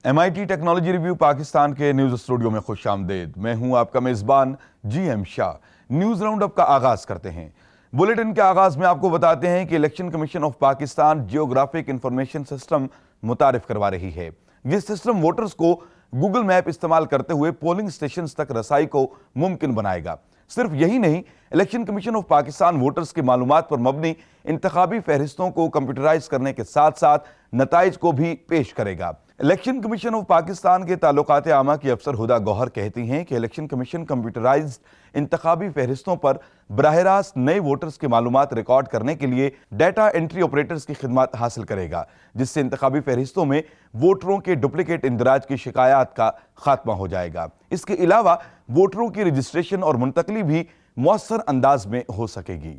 MIT technology review Pakistan کے news studio میں خوش آمدید۔ میں ہوں آپ کا میزبان GM شاہ۔ نیوز راؤنڈ اپ کا آغاز کرتے ہیں۔ بلیٹن کے آغاز میں آپ کو بتاتے ہیں کہ election commission of Pakistan geographic information system متعارف کروا رہی ہے۔ یہ سسٹم ووٹرز کو گوگل میپ استعمال کرتے ہوئے پولنگ سٹیشنز تک رسائی کو ممکن بنائے گا۔ صرف یہی نہیں، election commission of Pakistan voters کی معلومات پر مبنی انتخابی فہرستوں کو کمپیوٹرائز کرنے کے ساتھ ساتھ نتائج کو بھی پیش کرے گا۔ الیکشن کمیشن آف پاکستان کے تعلقات عامہ کی افسر ہدا گوہر کہتی ہیں کہ الیکشن کمیشن کمپیوٹرائزڈ انتخابی فہرستوں پر براہ راست نئے ووٹرز کی معلومات ریکارڈ کرنے کے لیے ڈیٹا انٹری آپریٹرز کی خدمات حاصل کرے گا، جس سے انتخابی فہرستوں میں ووٹروں کے ڈپلیکیٹ اندراج کی شکایات کا خاتمہ ہو جائے گا۔ اس کے علاوہ ووٹروں کی رجسٹریشن اور منتقلی بھی مؤثر انداز میں ہو سکے گی۔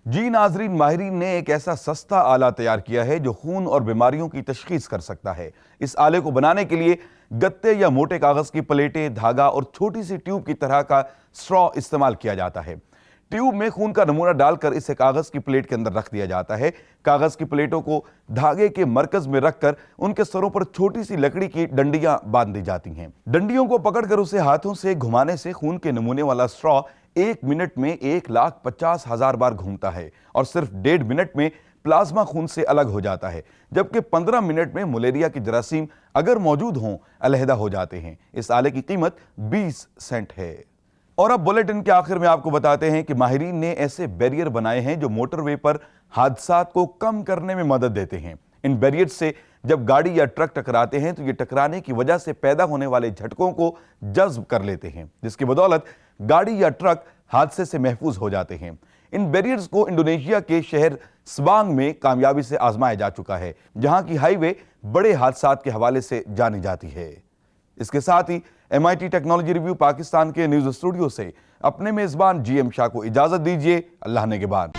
جی ناظرین، ماہرین نے ایک ایسا سستا آلہ تیار کیا ہے جو خون اور بیماریوں کی تشخیص کر سکتا ہے۔ اس آلے کو بنانے کے لیے گتے یا موٹے کاغذ کی پلیٹیں، دھاگا اور چھوٹی سی ٹیوب کی طرح کا سٹرا استعمال کیا جاتا ہے۔ ٹیوب میں خون کا نمونہ ڈال کر اسے کاغذ کی پلیٹ کے اندر رکھ دیا جاتا ہے۔ کاغذ کی پلیٹوں کو دھاگے کے مرکز میں رکھ کر ان کے سروں پر چھوٹی سی لکڑی کی ڈنڈیاں باندھ دی جاتی ہیں۔ ڈنڈیوں کو پکڑ کر اسے ہاتھوں سے گھمانے سے خون کے نمونے والا سٹرا 1 منٹ میں 1,50,000 بار گھومتا ہے اور صرف 1.5 منٹ میں پلازما خون سے الگ ہو جاتا ہے، جبکہ 15 منٹ میں ملیریا کے جراثیم اگر موجود ہوں علیحدہ ہو جاتے ہیں۔ اس آلے کی قیمت 20 سینٹ ہے۔ اور اب بلیٹن کے آخر میں آپ کو بتاتے ہیں کہ ماہرین نے ایسے بیریئر بنائے ہیں جو موٹر وے پر حادثات کو کم کرنے میں مدد دیتے ہیں۔ ان بیریئر سے جب گاڑی یا ٹرک ٹکراتے ہیں تو یہ ٹکرانے کی وجہ سے پیدا ہونے والے جھٹکوں کو جذب کر لیتے ہیں، جس کی بدولت گاڑی یا ٹرک حادثے سے محفوظ ہو جاتے ہیں۔ ان بیریئرز کو انڈونیشیا کے شہر سبانگ میں کامیابی سے آزمایا جا چکا ہے، جہاں کی ہائی وے بڑے حادثات کے حوالے سے جانی جاتی ہے۔ اس کے ساتھ ہی MIT ٹیکنالوجی ریویو پاکستان کے نیوز اسٹوڈیو سے اپنے میزبان GM شاہ کو اجازت دیجیے۔ اللہ نگہبان۔